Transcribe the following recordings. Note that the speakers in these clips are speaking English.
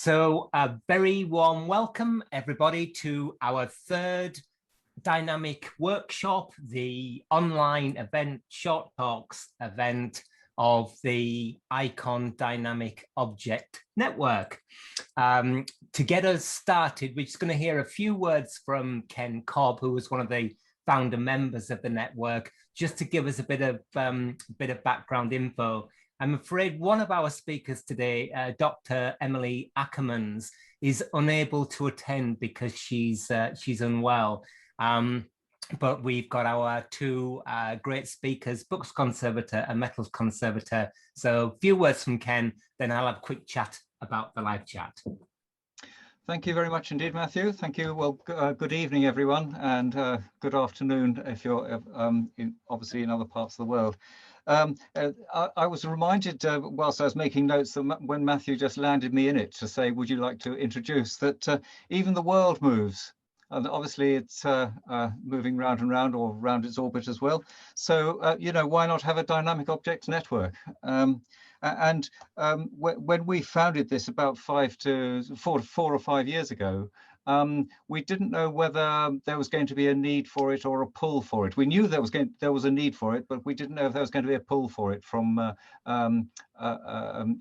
So a very warm welcome, everybody, to our third dynamic workshop, the online event, Short Talks event of the ICON Dynamic Object Network. To get us started, we're just going to hear a few words from Ken Cobb, who was one of the founder members of the network, just to give us a bit of background info. I'm afraid one of our speakers today, Dr. Emily Ackermans, is unable to attend because she's unwell. But we've got our two great speakers, books conservator and metals conservator. So a few words from Ken, then I'll have a quick chat about the live chat. Thank you very much indeed, Matthew. Thank you. Well, good evening, everyone, and good afternoon if you're obviously in other parts of the world. I was reminded whilst I was making notes that when Matthew just landed me in it to say, would you like to introduce that even the world moves. And obviously it's moving round and round, or round its orbit as well. So, you know, why not have a dynamic object network? When we founded this about 4 or 5 years ago, we didn't know whether there was going to be a need for it or a pull for it. We knew there was a need for it, but we didn't know if there was going to be a pull for it from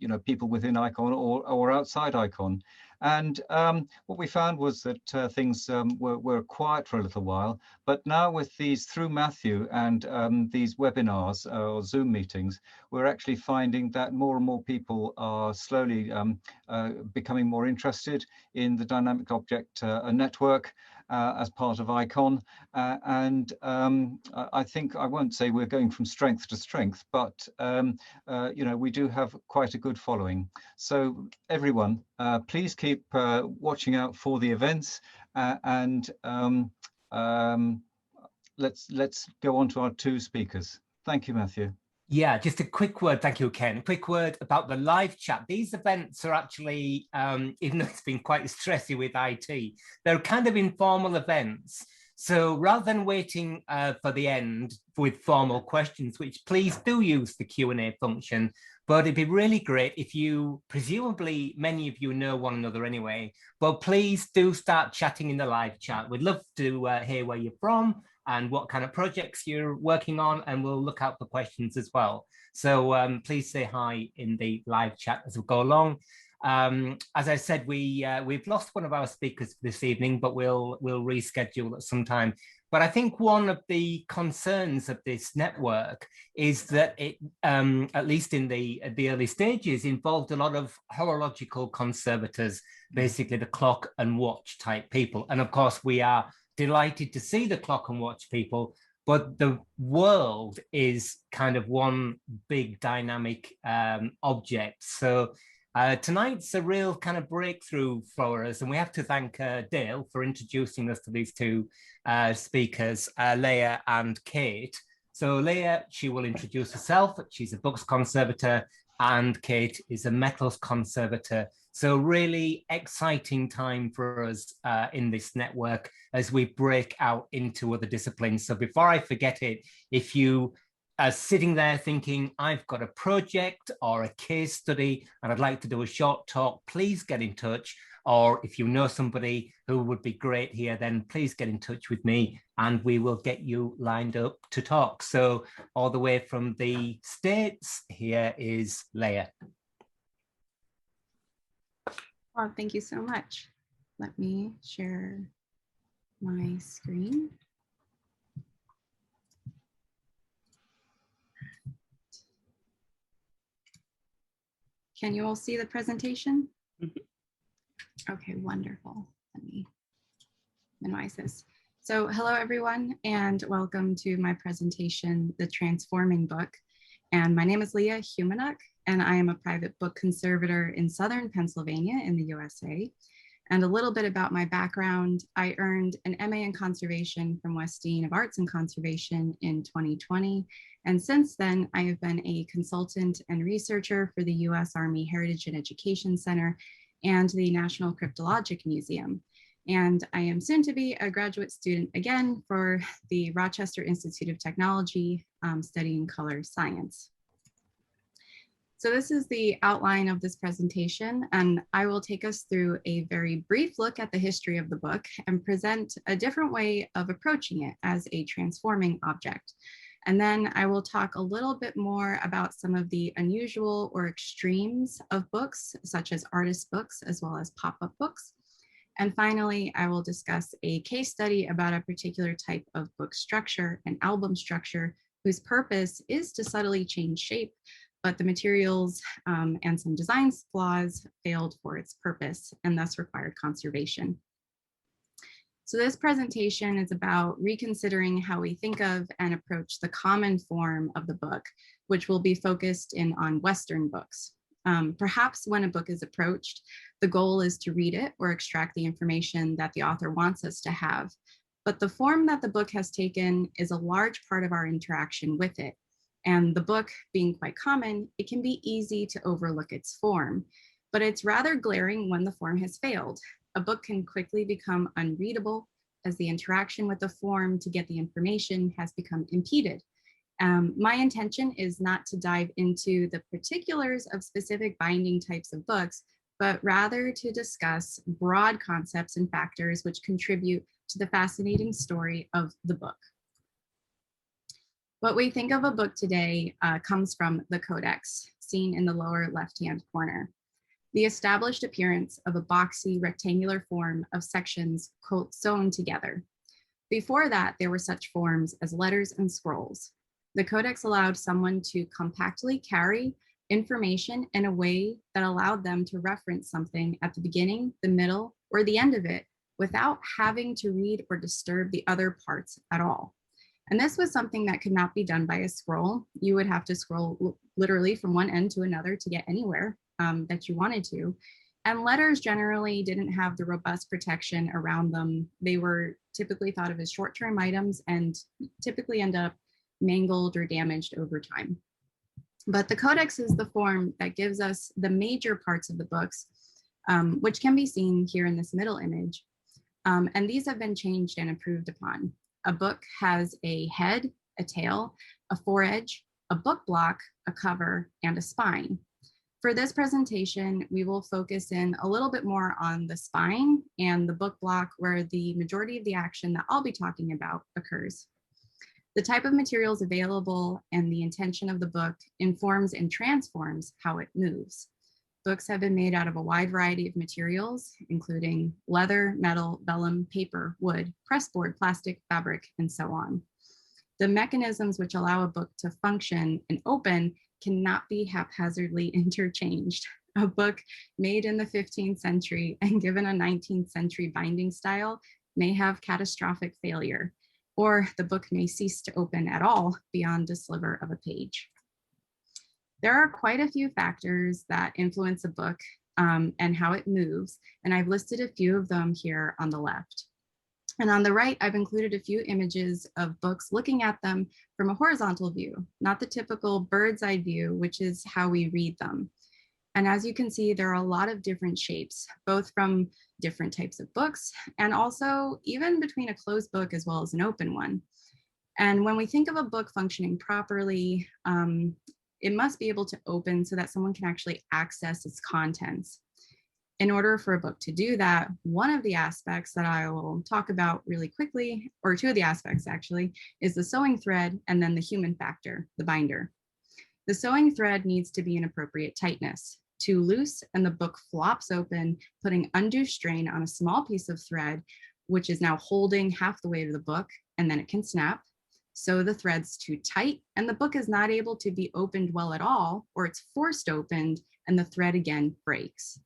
you know, people within ICON or outside ICON. And what we found was that things were quiet for a little while, but now with these, through Matthew and these webinars or Zoom meetings, we're actually finding that more and more people are slowly becoming more interested in the dynamic object network as part of ICON. I think, I won't say we're going from strength to strength, but you know, we do have quite a good following. So everyone, please keep watching out for the events, and let's go on to our two speakers. Thank you, Matthew. Yeah, just a quick word. Thank you, Ken. A quick word about the live chat. These events are actually, even though it's been quite stressy with IT, they're kind of informal events. So rather than waiting for the end with formal questions, which please do use the Q&A function, but it'd be really great if you, presumably many of you know one another anyway, but please do start chatting in the live chat. We'd love to hear where you're from and what kind of projects you're working on, and we'll look out for questions as well. So please say hi in the live chat as we go along. As I said, we've lost one of our speakers this evening, but we'll reschedule at some time. But I think one of the concerns of this network is that it, at least in the early stages, involved a lot of horological conservators, basically the clock and watch type people. And of course, we are delighted to see the clock and watch people, but the world is kind of one big dynamic object. So tonight's a real kind of breakthrough for us, and we have to thank Dale for introducing us to these two speakers, Leah and Kate. So Leah, she will introduce herself. She's a books conservator, and Kate is a metals conservator. So really exciting time for us in this network as we break out into other disciplines. So before I forget it, if you are sitting there thinking, I've got a project or a case study and I'd like to do a short talk, please get in touch. Or if you know somebody who would be great here, then please get in touch with me and we will get you lined up to talk. So all the way from the States, here is Leah. Well, thank you so much. Let me share my screen. Can you all see the presentation? Mm-hmm. Okay, wonderful. Let me minimize this. So hello, everyone, and welcome to my presentation, The Transforming Book. And my name is Leah Humenuck, and I am a private book conservator in Southern Pennsylvania in the USA. And a little bit about my background: I earned an MA in conservation from West Dean of Arts and Conservation in 2020. And since then, I have been a consultant and researcher for the US Army Heritage and Education Center and the National Cryptologic Museum. And I am soon to be a graduate student again for the Rochester Institute of Technology, studying color science. So this is the outline of this presentation, and I will take us through a very brief look at the history of the book and present a different way of approaching it as a transforming object. And then I will talk a little bit more about some of the unusual or extremes of books, such as artist books, as well as pop-up books. And finally, I will discuss a case study about a particular type of book structure, an album structure, whose purpose is to subtly change shape, but the materials and some design flaws failed for its purpose and thus required conservation. So this presentation is about reconsidering how we think of and approach the common form of the book, which will be focused in on Western books. Perhaps when a book is approached, the goal is to read it or extract the information that the author wants us to have. But the form that the book has taken is a large part of our interaction with it. And the book being quite common, it can be easy to overlook its form, but it's rather glaring when the form has failed. A book can quickly become unreadable as the interaction with the form to get the information has become impeded. My intention is not to dive into the particulars of specific binding types of books, but rather to discuss broad concepts and factors which contribute to the fascinating story of the book. What we think of a book today comes from the codex, seen in the lower left-hand corner. The established appearance of a boxy rectangular form of sections sewn together. Before that, there were such forms as letters and scrolls. The codex allowed someone to compactly carry information in a way that allowed them to reference something at the beginning, the middle, or the end of it without having to read or disturb the other parts at all. And this was something that could not be done by a scroll. You would have to scroll literally from one end to another to get anywhere that you wanted to. And letters generally didn't have the robust protection around them. They were typically thought of as short-term items and typically end up mangled or damaged over time. But the codex is the form that gives us the major parts of the books, which can be seen here in this middle image. And these have been changed and improved upon. A book has a head, a tail, a foredge, a book block, a cover, and a spine. For this presentation, we will focus in a little bit more on the spine and the book block, where the majority of the action that I'll be talking about occurs. The type of materials available and the intention of the book informs and transforms how it moves. Books have been made out of a wide variety of materials, including leather, metal, vellum, paper, wood, pressboard, plastic, fabric, and so on. The mechanisms which allow a book to function and open cannot be haphazardly interchanged. A book made in the 15th century and given a 19th century binding style may have catastrophic failure, or the book may cease to open at all beyond a sliver of a page. There are quite a few factors that influence a book and how it moves, and I've listed a few of them here on the left. And on the right, I've included a few images of books looking at them from a horizontal view, not the typical bird's eye view, which is how we read them. And as you can see, there are a lot of different shapes, both from different types of books and also even between a closed book as well as an open one. And when we think of a book functioning properly, it must be able to open so that someone can actually access its contents. In order for a book to do that, one of the aspects that I will talk about really quickly, or two of the aspects actually, is the sewing thread and then the human factor, the binder. The sewing thread needs to be in appropriate tightness. Too loose and the book flops open, putting undue strain on a small piece of thread, which is now holding half the weight of the book, and then it can snap. So the thread's too tight and the book is not able to be opened well at all, or it's forced opened and the thread again breaks.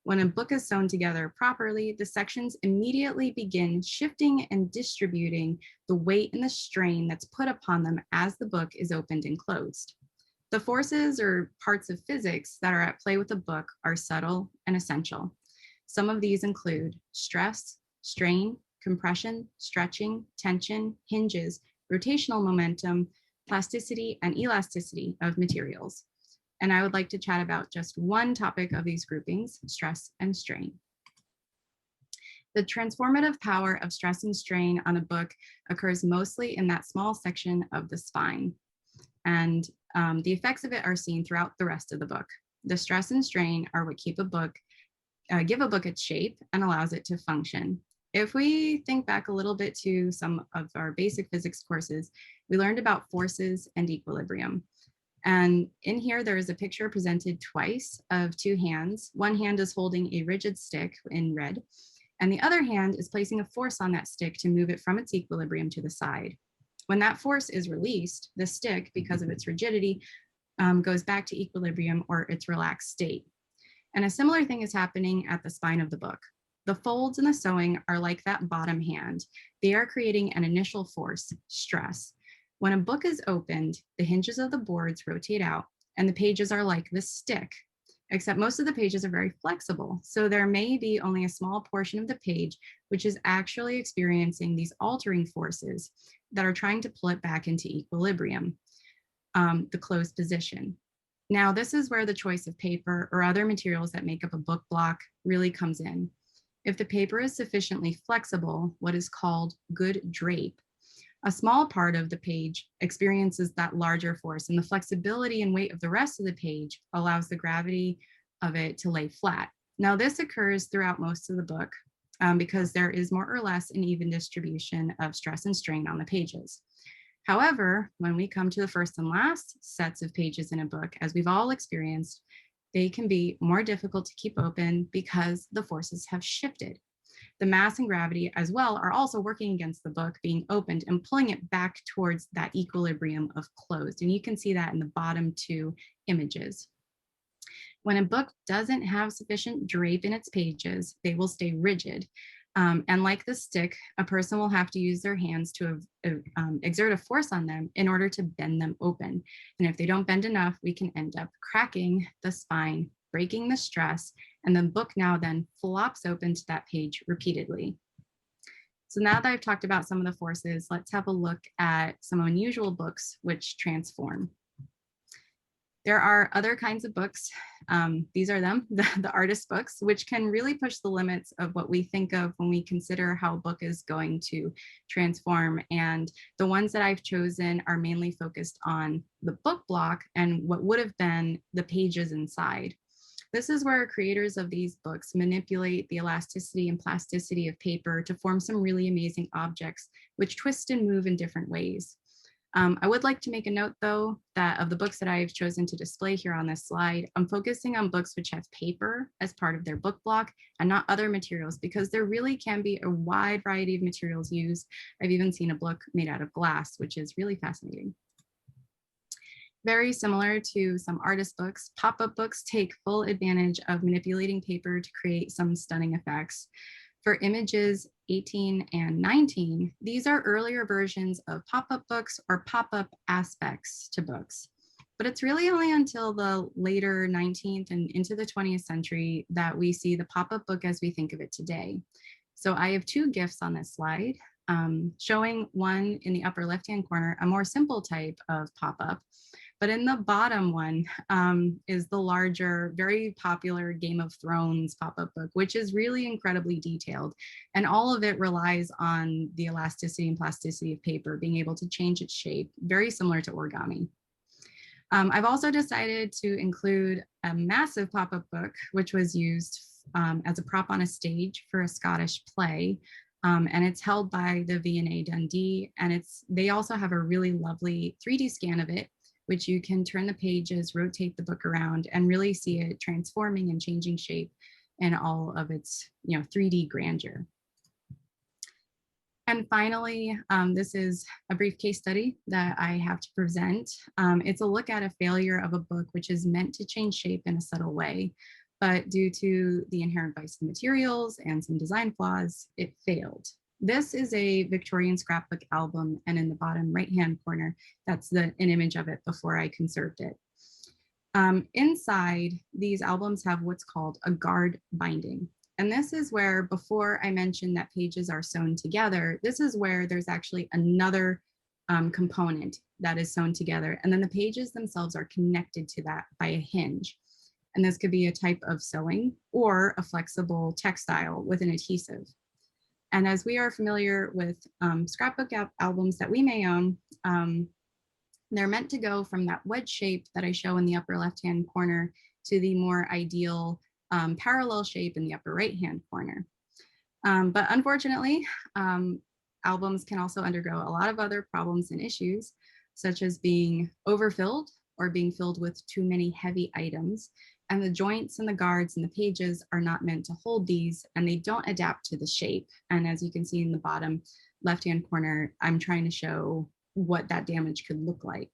When a book is sewn together properly, the sections immediately begin shifting and distributing the weight and the strain that's put upon them as the book is opened and closed. The forces or parts of physics that are at play with a book are subtle and essential. Some of these include stress, strain, compression, stretching, tension, hinges, rotational momentum, plasticity, and elasticity of materials. And I would like to chat about just one topic of these groupings, stress and strain. The transformative power of stress and strain on a book occurs mostly in that small section of the spine. And the effects of it are seen throughout the rest of the book. The stress and strain are what keep a book, give a book its shape and allows it to function. If we think back a little bit to some of our basic physics courses, we learned about forces and equilibrium. And in here, there is a picture presented twice of two hands. One hand is holding a rigid stick in red, and the other hand is placing a force on that stick to move it from its equilibrium to the side. When that force is released, the stick, because of its rigidity, goes back to equilibrium or its relaxed state. And a similar thing is happening at the spine of the book. The folds in the sewing are like that bottom hand. They are creating an initial force, stress. When a book is opened, the hinges of the boards rotate out and the pages are like this stick, except most of the pages are very flexible. So there may be only a small portion of the page which is actually experiencing these altering forces that are trying to pull it back into equilibrium, the closed position. Now, this is where the choice of paper or other materials that make up a book block really comes in. If the paper is sufficiently flexible, what is called good drape, a small part of the page experiences that larger force, and the flexibility and weight of the rest of the page allows the gravity of it to lay flat. Now, this occurs throughout most of the book because there is more or less an even distribution of stress and strain on the pages. However, when we come to the first and last sets of pages in a book, as we've all experienced, they can be more difficult to keep open because the forces have shifted. The mass and gravity as well are also working against the book being opened and pulling it back towards that equilibrium of closed. And you can see that in the bottom two images. When a book doesn't have sufficient drape in its pages, they will stay rigid. And like the stick, a person will have to use their hands to exert a force on them in order to bend them open. And if they don't bend enough, we can end up cracking the spine, breaking the stress, and the book now then flops open to that page repeatedly. So now that I've talked about some of the forces, let's have a look at some unusual books which transform. There are other kinds of books. These are them, the artist books, which can really push the limits of what we think of when we consider how a book is going to transform. And the ones that I've chosen are mainly focused on the book block and what would have been the pages inside. This is where creators of these books manipulate the elasticity and plasticity of paper to form some really amazing objects, which twist and move in different ways. I would like to make a note, though, that of the books that I've chosen to display here on this slide, I'm focusing on books which have paper as part of their book block and not other materials, because there really can be a wide variety of materials used. I've even seen a book made out of glass, which is really fascinating. Very similar to some artist books, pop-up books take full advantage of manipulating paper to create some stunning effects. For images 18 and 19, these are earlier versions of pop-up books or pop-up aspects to books. But it's really only until the later 19th and into the 20th century that we see the pop-up book as we think of it today. So I have two GIFs on this slide, showing one in the upper left-hand corner, a more simple type of pop-up. But in the bottom one is the larger, very popular Game of Thrones pop-up book, which is really incredibly detailed. And all of it relies on the elasticity and plasticity of paper, being able to change its shape, very similar to origami. I've also decided to include a massive pop-up book, which was used as a prop on a stage for a Scottish play. And it's held by the V&A Dundee. And they also have a really lovely 3D scan of it, which you can turn the pages, rotate the book around, and really see it transforming and changing shape in all of its 3D grandeur. And finally, this is a brief case study that I have to present. It's a look at a failure of a book which is meant to change shape in a subtle way, but due to the inherent vice of materials and some design flaws, it failed. This is a Victorian scrapbook album, and in the bottom right-hand corner, that's an image of it before I conserved it. Inside, these albums have what's called a guard binding. And this is where, before I mentioned that pages are sewn together, this is where there's actually another component that is sewn together. And then the pages themselves are connected to that by a hinge. And this could be a type of sewing or a flexible textile with an adhesive. And as we are familiar with scrapbook albums that we may own, They're meant to go from that wedge shape that I show in the upper left-hand corner to the more ideal parallel shape in the upper right-hand corner. But unfortunately, albums can also undergo a lot of other problems and issues, such as being overfilled or being filled with too many heavy items. And the joints and the guards and the pages are not meant to hold these, and they don't adapt to the shape. And as you can see in the bottom left-hand corner, I'm trying to show what that damage could look like.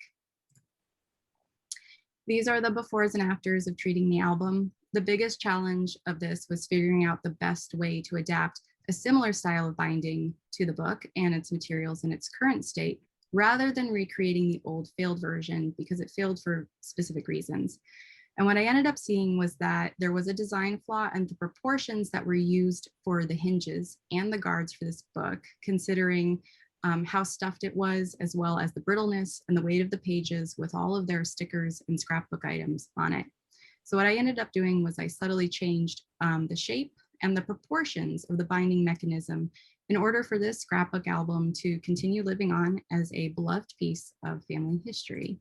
These are the befores and afters of treating the album. The biggest challenge of this was figuring out the best way to adapt a similar style of binding to the book and its materials in its current state, rather than recreating the old failed version, because it failed for specific reasons. And what I ended up seeing was that there was a design flaw in the proportions that were used for the hinges and the guards for this book, considering how stuffed it was, as well as the brittleness and the weight of the pages with all of their stickers and scrapbook items on it. So what I ended up doing was I subtly changed the shape and the proportions of the binding mechanism in order for this scrapbook album to continue living on as a beloved piece of family history.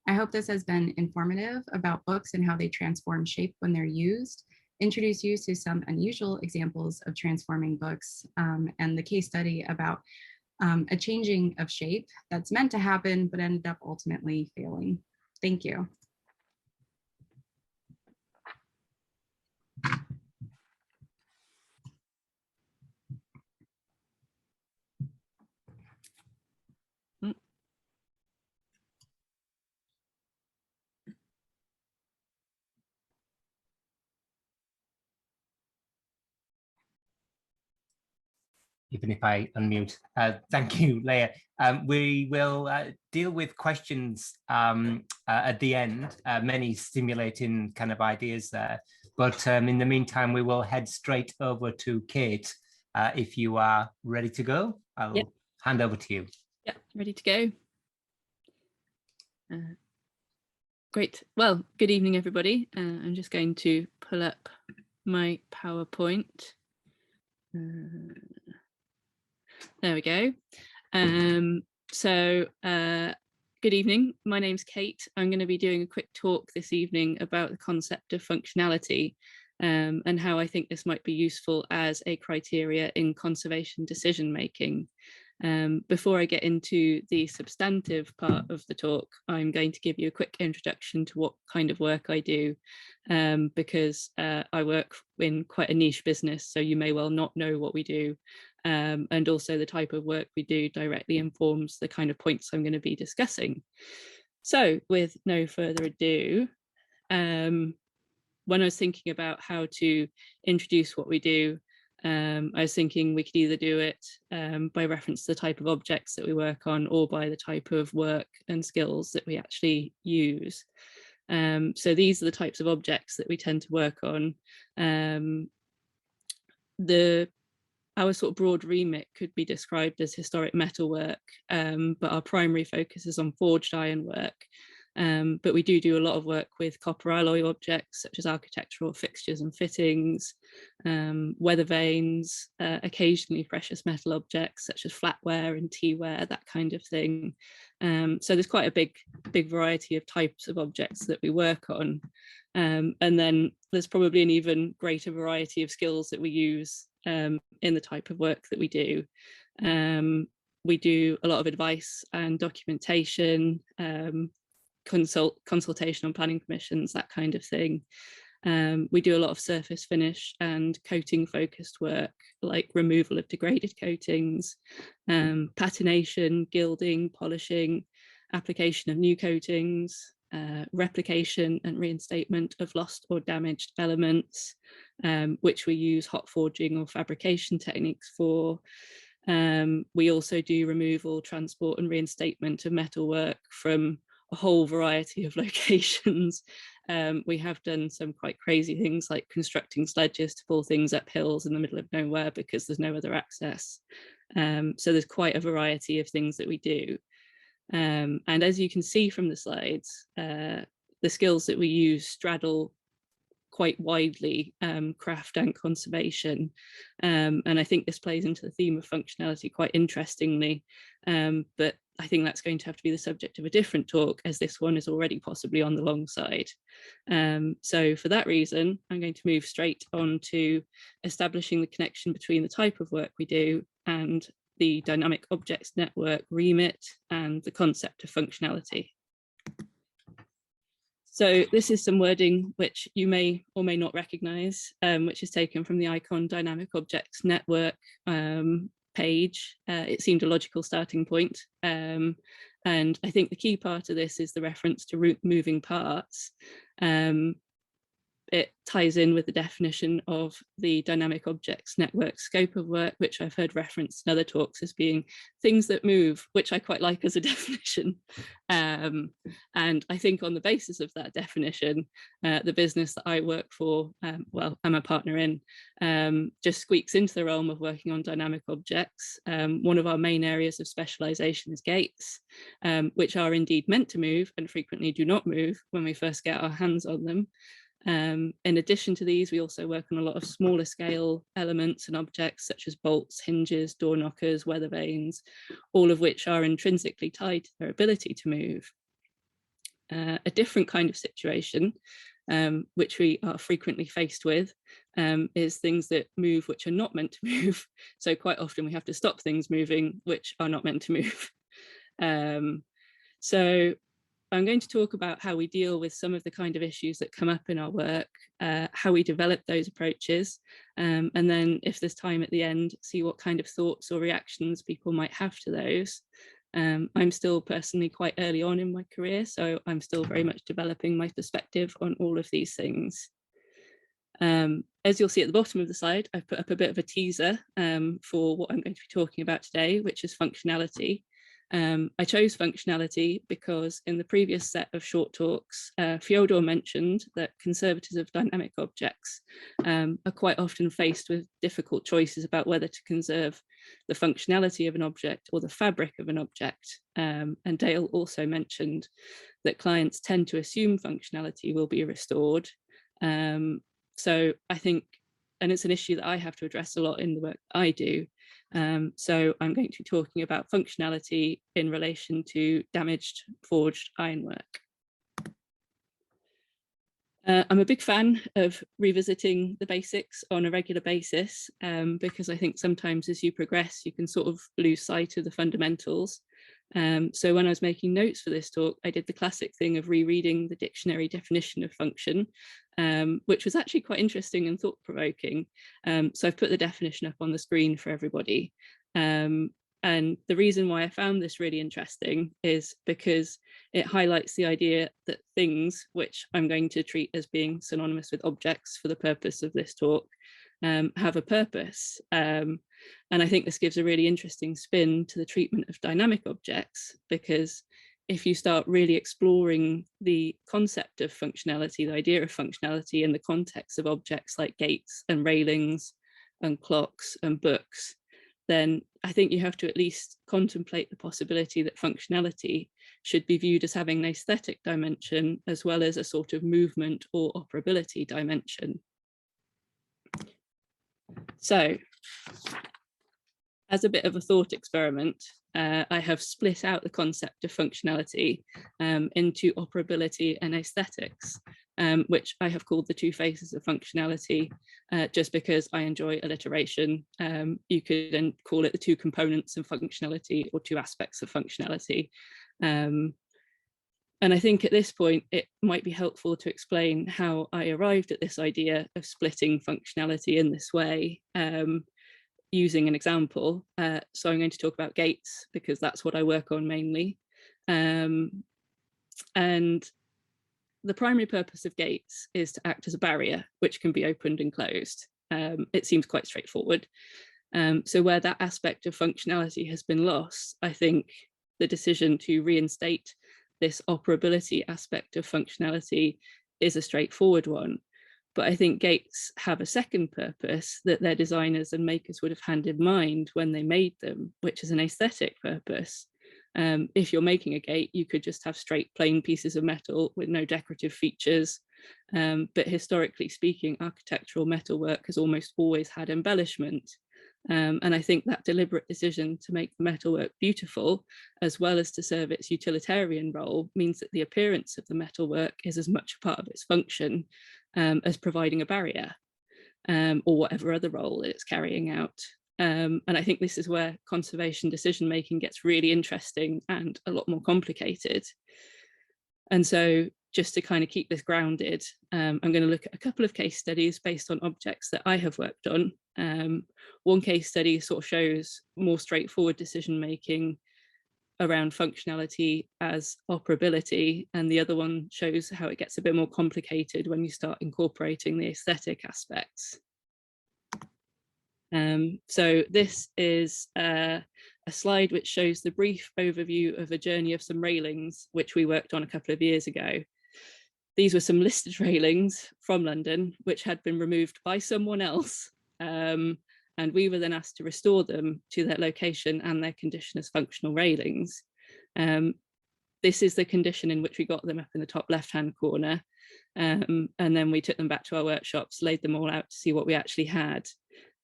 I hope this has been informative about books and how they transform shape when they're used, introduce you to some unusual examples of transforming books, and the case study about a changing of shape that's meant to happen, but ended up ultimately failing. Thank you. Even if I unmute. Thank you, Leah. We will deal with questions at the end, many stimulating kind of ideas there. But in the meantime, we will head straight over to Kate. If you are ready to go, I'll hand over to you. Yeah, ready to go. Great. Well, good evening, everybody. I'm just going to pull up my PowerPoint. There we go. Good evening. My name's Kate. I'm going to be doing a quick talk this evening about the concept of functionality and how I think this might be useful as a criteria in conservation decision making. Before I get into the substantive part of the talk, I'm going to give you a quick introduction to what kind of work I do, because I work in quite a niche business, so you may well not know what we do. And also the type of work we do directly informs the kind of points I'm going to be discussing. So with no further ado, when I was thinking about how to introduce what we do, I was thinking we could either do it by reference to the type of objects that we work on, or by the type of work and skills that we actually use. So these are the types of objects that we tend to work on. Our sort of broad remit could be described as historic metalwork, but our primary focus is on forged ironwork. But we do a lot of work with copper alloy objects, such as architectural fixtures and fittings, weather vanes, occasionally precious metal objects, such as flatware and teaware, that kind of thing. So there's quite a big variety of types of objects that we work on. And then there's probably an even greater variety of skills that we use in the type of work that we do. We do a lot of advice and documentation, consultation on planning permissions, that kind of thing. We do a lot of surface finish and coating focused work, like removal of degraded coatings, patination, gilding, polishing, application of new coatings, replication and reinstatement of lost or damaged elements, which we use hot forging or fabrication techniques for. We also do removal, transport and reinstatement of metalwork from a whole variety of locations. We have done some quite crazy things like constructing sledges to pull things up hills in the middle of nowhere because there's no other access. So there's quite a variety of things that we do. And as you can see from the slides, the skills that we use straddle quite widely, craft and conservation. And I think this plays into the theme of functionality quite interestingly, but I think that's going to have to be the subject of a different talk, as this one is already possibly on the long side. So for that reason, I'm going to move straight on to establishing the connection between the type of work we do and the dynamic objects network remit and the concept of functionality. So this is some wording which you may or may not recognize, which is taken from the icon dynamic objects network page. It seemed a logical starting point. And I think the key part of this is the reference to moving parts. It ties in with the definition of the dynamic objects network scope of work, which I've heard referenced in other talks as being things that move, which I quite like as a definition. And I think on the basis of that definition, the business that I work for, well, I'm a partner in, just squeaks into the realm of working on dynamic objects. One of our main areas of specialization is gates, which are indeed meant to move and frequently do not move when we first get our hands on them. In addition to these, we also work on a lot of smaller scale elements and objects such as bolts, hinges, door knockers, weather vanes, all of which are intrinsically tied to their ability to move. A different kind of situation, which we are frequently faced with, is things that move which are not meant to move. So quite often we have to stop things moving which are not meant to move. So I'm going to talk about how we deal with some of the kind of issues that come up in our work, how we develop those approaches, and then if there's time at the end, see what kind of thoughts or reactions people might have to those. I'm still personally quite early on in my career, so I'm still very much developing my perspective on all of these things. As you'll see at the bottom of the slide, I've put up a bit of a teaser for what I'm going to be talking about today, which is functionality. I chose functionality because in the previous set of short talks, Fyodor mentioned that conservators of dynamic objects are quite often faced with difficult choices about whether to conserve the functionality of an object or the fabric of an object. And Dale also mentioned that clients tend to assume functionality will be restored. So I think, and it's an issue that I have to address a lot in the work I do. So I'm going to be talking about functionality in relation to damaged forged ironwork. I'm a big fan of revisiting the basics on a regular basis because I think sometimes as you progress, you can sort of lose sight of the fundamentals. So when I was making notes for this talk, I did the classic thing of rereading the dictionary definition of function, which was actually quite interesting and thought-provoking. So I've put the definition up on the screen for everybody. And the reason why I found this really interesting is because it highlights the idea that things, which I'm going to treat as being synonymous with objects for the purpose of this talk, have a purpose. And I think this gives a really interesting spin to the treatment of dynamic objects, because if you start really exploring the concept of functionality, the idea of functionality in the context of objects like gates and railings and clocks and books, then I think you have to at least contemplate the possibility that functionality should be viewed as having an aesthetic dimension as well as a sort of movement or operability dimension. So, as a bit of a thought experiment, I have split out the concept of functionality into operability and aesthetics, which I have called the two faces of functionality, just because I enjoy alliteration. You could then call it the two components of functionality or two aspects of functionality. And I think at this point, it might be helpful to explain how I arrived at this idea of splitting functionality in this way, using an example. So I'm going to talk about gates because that's what I work on mainly. And the primary purpose of gates is to act as a barrier, which can be opened and closed. It seems quite straightforward. So where that aspect of functionality has been lost, I think the decision to reinstate this operability aspect of functionality is a straightforward one. But I think gates have a second purpose that their designers and makers would have had in mind when they made them, which is an aesthetic purpose. If you're making a gate, you could just have straight plain pieces of metal with no decorative features, But historically speaking, architectural metalwork has almost always had embellishment. And I think that deliberate decision to make the metalwork beautiful, as well as to serve its utilitarian role, means that the appearance of the metalwork is as much a part of its function as providing a barrier, or whatever other role it's carrying out. And I think this is where conservation decision making gets really interesting and a lot more complicated. And so just to kind of keep this grounded, I'm going to look at a couple of case studies based on objects that I have worked on. One case study sort of shows more straightforward decision making around functionality as operability, and the other one shows how it gets a bit more complicated when you start incorporating the aesthetic aspects. So this is a slide which shows the brief overview of a journey of some railings which we worked on a couple of years ago. These were some listed railings from London which had been removed by someone else, and we were then asked to restore them to their location and their condition as functional railings. This is the condition in which we got them up in the top left-hand corner, and then we took them back to our workshops, laid them all out to see what we actually had.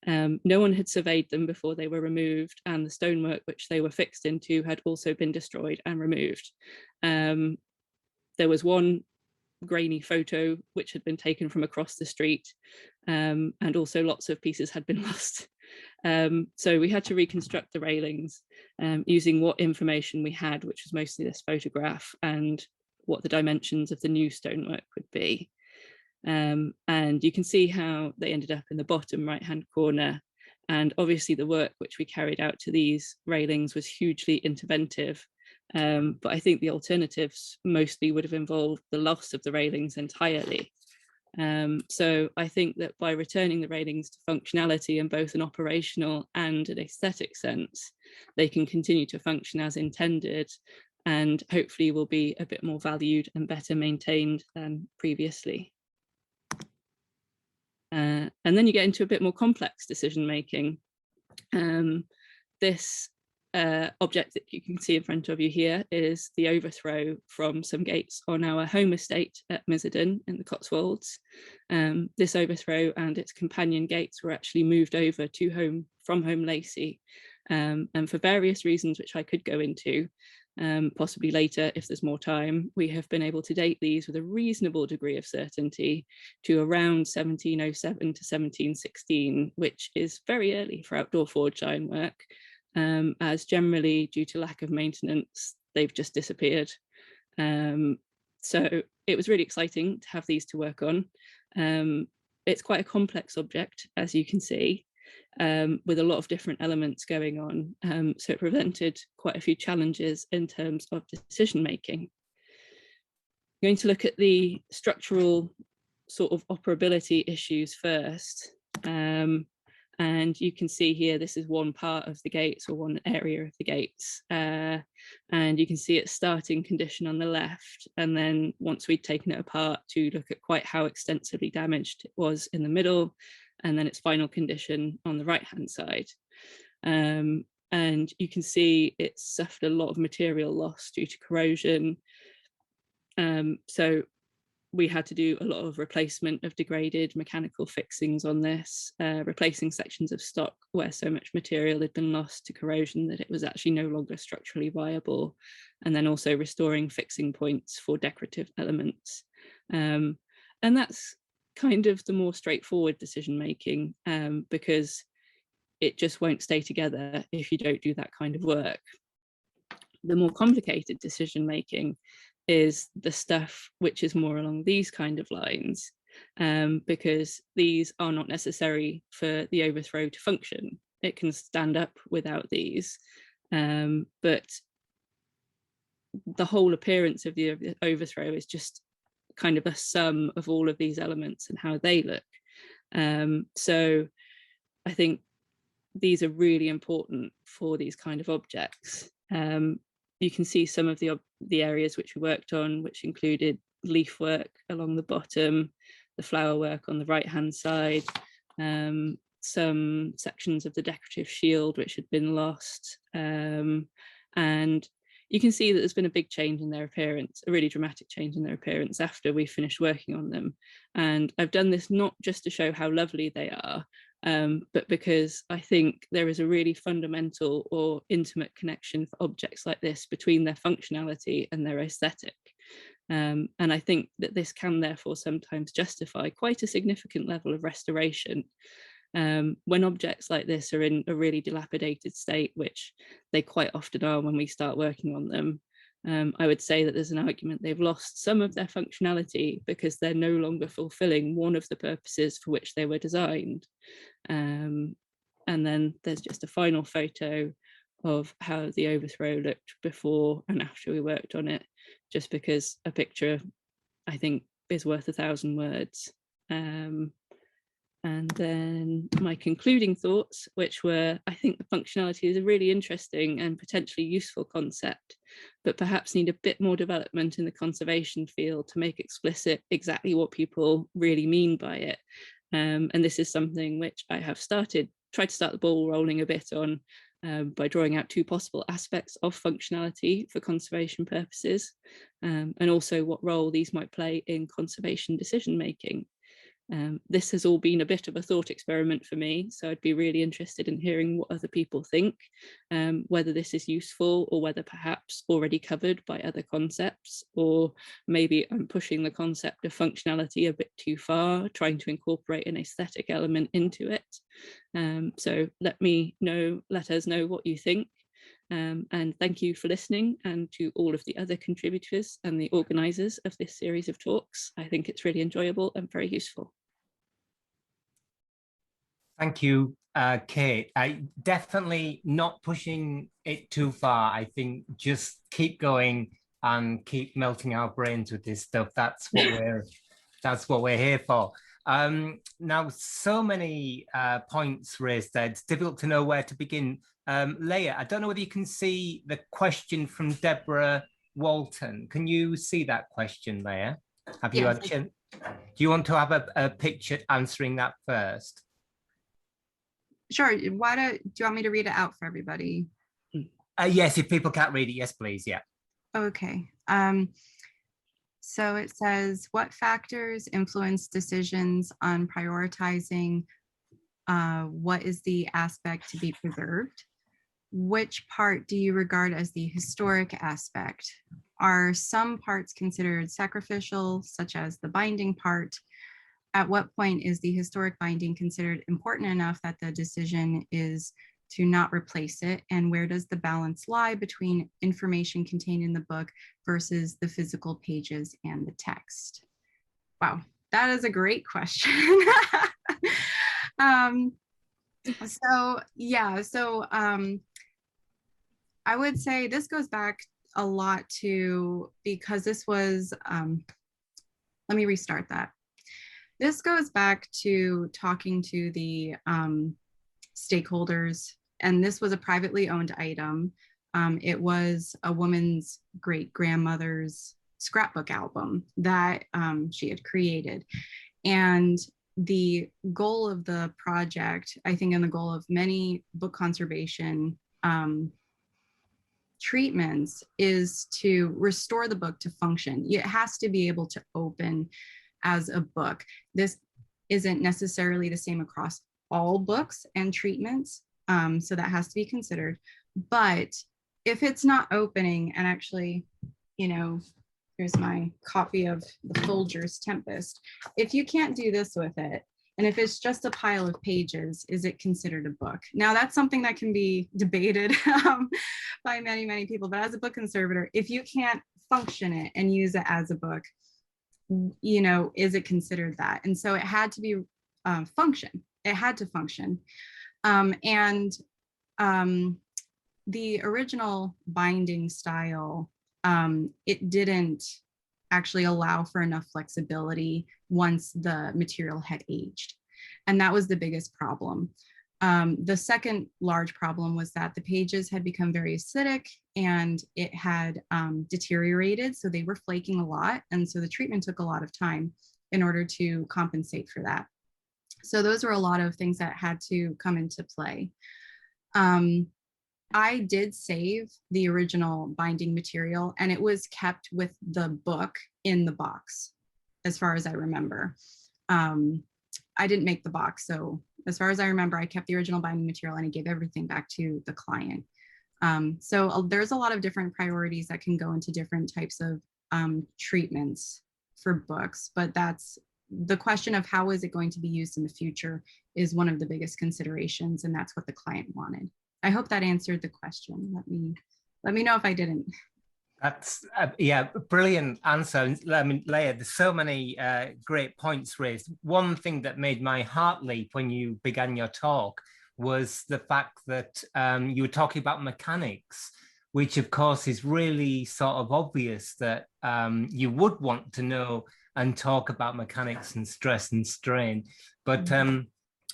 No one had surveyed them before they were removed, and the stonework which they were fixed into had also been destroyed and removed. There was one grainy photo which had been taken from across the street, and also lots of pieces had been lost. So we had to reconstruct the railings using what information we had, which was mostly this photograph and what the dimensions of the new stonework would be. And you can see how they ended up in the bottom right hand corner. And obviously the work which we carried out to these railings was hugely interventive. But I think the alternatives mostly would have involved the loss of the railings entirely. So I think that by returning the railings to functionality in both an operational and an aesthetic sense, they can continue to function as intended and hopefully will be a bit more valued and better maintained than previously. And then you get into a bit more complex decision making. This object that you can see in front of you here is the overthrow from some gates on our home estate at Miserdon in the Cotswolds. This overthrow and its companion gates were actually moved over to from Home Lacey, and for various reasons which I could go into possibly later if there's more time, we have been able to date these with a reasonable degree of certainty to around 1707 to 1716, which is very early for outdoor forged ironwork, as generally due to lack of maintenance, they've just disappeared. So it was really exciting to have these to work on. It's quite a complex object, as you can see, with a lot of different elements going on. So it presented quite a few challenges in terms of decision making. I'm going to look at the structural sort of operability issues first. And you can see here, this is one part of the gates or one area of the gates. And you can see its starting condition on the left. And then once we'd taken it apart to look at quite how extensively damaged it was in the middle, and then its final condition on the right-hand side. And you can see it suffered a lot of material loss due to corrosion. So we had to do a lot of replacement of degraded mechanical fixings on this, replacing sections of stock where so much material had been lost to corrosion that it was actually no longer structurally viable, and then also restoring fixing points for decorative elements. And that's kind of the more straightforward decision making, because it just won't stay together if you don't do that kind of work. The more complicated decision making is the stuff which is more along these kind of lines, because these are not necessary for the overthrow to function. It can stand up without these, but the whole appearance of the overthrow is just kind of a sum of all of these elements and how they look. So I think these are really important for these kind of objects. You can see some of the areas which we worked on, which included leaf work along the bottom, the flower work on the right-hand side, some sections of the decorative shield which had been lost. And you can see that there's been a big change in their appearance, a really dramatic change in their appearance after we finished working on them. And I've done this not just to show how lovely they are, but because I think there is a really fundamental or intimate connection for objects like this between their functionality and their aesthetic. And I think that this can therefore sometimes justify quite a significant level of restoration. When objects like this are in a really dilapidated state, which they quite often are when we start working on them, I would say that there's an argument they've lost some of their functionality because they're no longer fulfilling one of the purposes for which they were designed. And then there's just a final photo of how the overthrow looked before and after we worked on it, just because a picture, I think, is worth 1,000 words. And then my concluding thoughts, which were, I think the functionality is a really interesting and potentially useful concept, but perhaps need a bit more development in the conservation field to make explicit exactly what people really mean by it. And this is something which I have tried to start the ball rolling a bit on by drawing out 2 possible aspects of functionality for conservation purposes, and also what role these might play in conservation decision making. This has all been a bit of a thought experiment for me, so I'd be really interested in hearing what other people think, whether this is useful or whether perhaps already covered by other concepts, or maybe I'm pushing the concept of functionality a bit too far, trying to incorporate an aesthetic element into it. So let us know what you think. And thank you for listening, and to all of the other contributors and the organisers of this series of talks. I think it's really enjoyable and very useful. Thank you, Kate. I definitely not pushing it too far. I think just keep going and keep melting our brains with this stuff. That's what we're here for. Now, so many points raised there. It's difficult to know where to begin. Leah, I don't know whether you can see the question from Deborah Walton. Can you see that question, Leah? Have you had a chance? Do you want to have a picture answering that first? Sure. Do you want me to read it out for everybody? Yes, if people can't read it, yes, please. Yeah. Okay. So it says, what factors influence decisions on prioritizing what is the aspect to be preserved? Which part do you regard as the historic aspect? Are some parts considered sacrificial, such as the binding part? At what point is the historic binding considered important enough that the decision is to not replace it? And where does the balance lie between information contained in the book versus the physical pages and the text? Wow, that is a great question. I would say this goes back a lot to, because this was, let me restart that. This goes back to talking to the stakeholders, and this was a privately owned item. It was a woman's great-grandmother's scrapbook album that she had created. And the goal of the project, I think, and the goal of many book conservation treatments, is to restore the book to function. It has to be able to open as a book. This isn't necessarily the same across all books and treatments, so that has to be considered. But if it's not opening, and actually, here's my copy of the Folger's Tempest. If you can't do this with it, and if it's just a pile of pages, is it considered a book? Now, that's something that can be debated by many, many people. But as a book conservator, if you can't function it and use it as a book, is it considered that? And so it had to be function. It had to function. The original binding style, it didn't actually allow for enough flexibility once the material had aged. And that was the biggest problem. The second large problem was that the pages had become very acidic and it had deteriorated. So they were flaking a lot. And so the treatment took a lot of time in order to compensate for that. So those were a lot of things that had to come into play. I did save the original binding material, and it was kept with the book in the box, as far as I remember. I didn't make the box, so as far as I remember, I kept the original binding material and I gave everything back to the client. So there's a lot of different priorities that can go into different types of treatments for books, but that's the question of how is it going to be used in the future is one of the biggest considerations, and that's what the client wanted. I hope that answered the question. Let me know if I didn't. That's yeah, brilliant answer. I mean, Leah, there's so many great points raised. One thing that made my heart leap when you began your talk was the fact that you were talking about mechanics, which of course is really sort of obvious that you would want to know and talk about mechanics and stress and strain. But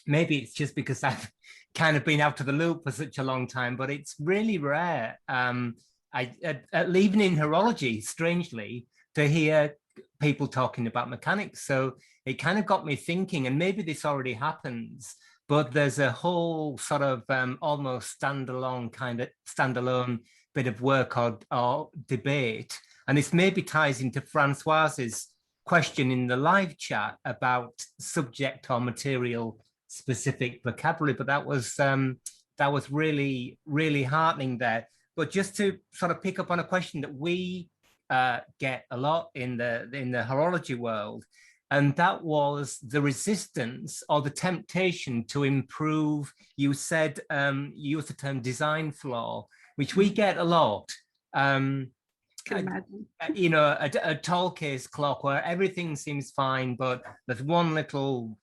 maybe it's just because I've kind of been out of the loop for such a long time, but it's really rare. Even in horology, strangely, to hear people talking about mechanics. So it kind of got me thinking, and maybe this already happens, but there's a whole sort of almost standalone bit of work or debate. And this maybe ties into Francoise's question in the live chat about subject or material specific vocabulary, but that was really, really heartening there. But just to sort of pick up on a question that we get a lot in the horology world, and that was the resistance or the temptation to improve. You said, you used the term design flaw, which we get a lot. You know, a tall case clock where everything seems fine, but there's one little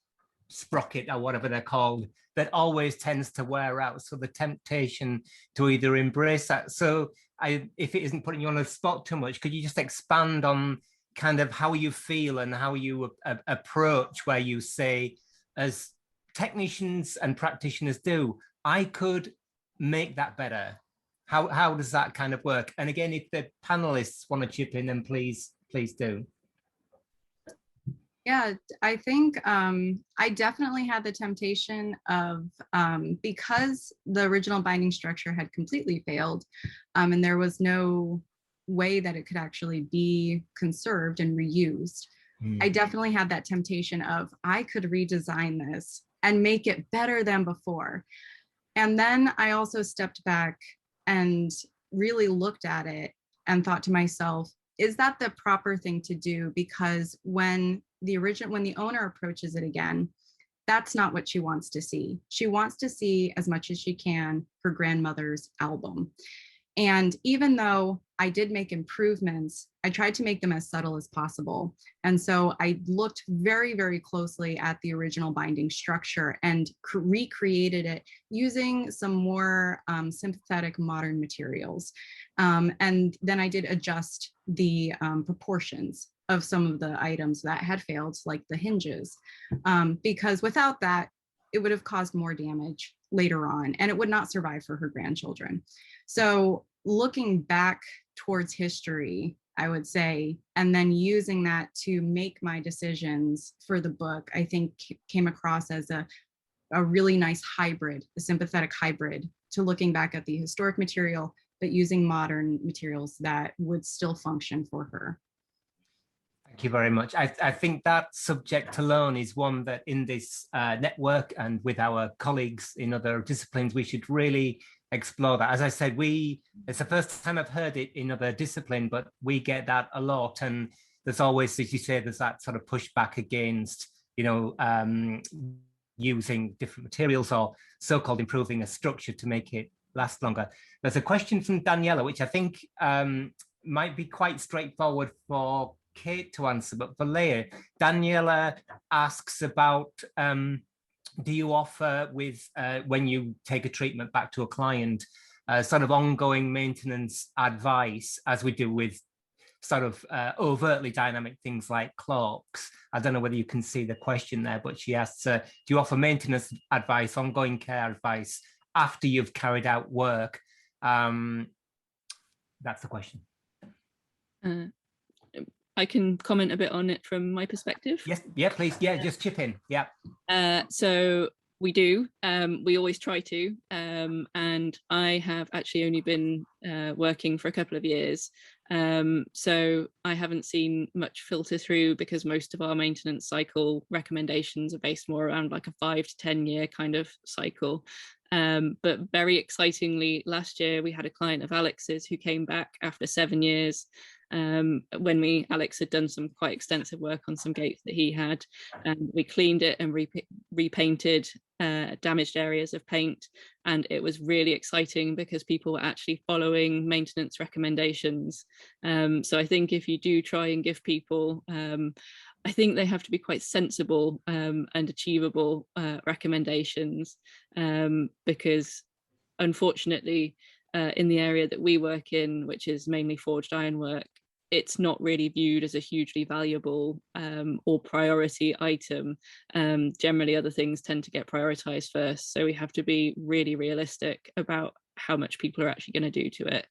sprocket or whatever they're called that always tends to wear out. So the temptation to either embrace that. So if it isn't putting you on the spot too much, could you just expand on kind of how you feel and how you approach where you say, as technicians and practitioners do, I could make that better. How does that kind of work? And again, if the panelists want to chip in, then please do. Yeah, I think I definitely had the temptation of, because the original binding structure had completely failed, and there was no way that it could actually be conserved and reused. I definitely had that temptation of, I could redesign this and make it better than before. And then I also stepped back and really looked at it and thought to myself, is that the proper thing to do? Because when the owner approaches it again, that's not what she wants to see. She wants to see as much as she can her grandmother's album. And even though I did make improvements, I tried to make them as subtle as possible. And so I looked very, very closely at the original binding structure and recreated it using some more sympathetic modern materials. And then I did adjust the proportions of some of the items that had failed, like the hinges, because without that, it would have caused more damage later on, and it would not survive for her grandchildren. So looking back towards history, I would say, and then using that to make my decisions for the book, I think came across as a really nice hybrid, a sympathetic hybrid to looking back at the historic material, but using modern materials that would still function for her. Thank you very much. I think that subject alone is one that in this network and with our colleagues in other disciplines, we should really explore that. As I said, it's the first time I've heard it in other discipline, but we get that a lot. And there's always, as you say, there's that sort of pushback against, you know, using different materials or so-called improving a structure to make it last longer. There's a question from Daniela, which I think might be quite straightforward for Kate to answer, but for Leah, Daniela asks about, do you offer with, when you take a treatment back to a client, sort of ongoing maintenance advice, as we do with sort of overtly dynamic things like clocks? I don't know whether you can see the question there, but she asks, do you offer maintenance advice, ongoing care advice after you've carried out work? That's the question. I can comment a bit on it from my perspective. Yes, yeah, please, yeah, just chip in, yeah. So We do. We always try to. And I have actually only been working for a couple of years. So I haven't seen much filter through, because most of our maintenance cycle recommendations are based more around like a 5 to 10 year kind of cycle. But very excitingly, last year we had a client of Alex's who came back after 7 years, when Alex had done some quite extensive work on some gates that he had, and we cleaned it and repainted damaged areas of paint, and it was really exciting because people were actually following maintenance recommendations. So I think if you do try and give people, I think they have to be quite sensible and achievable recommendations, because unfortunately, in the area that we work in, which is mainly forged ironwork, it's not really viewed as a hugely valuable or priority item. Generally, other things tend to get prioritized first. So we have to be really realistic about how much people are actually going to do to it.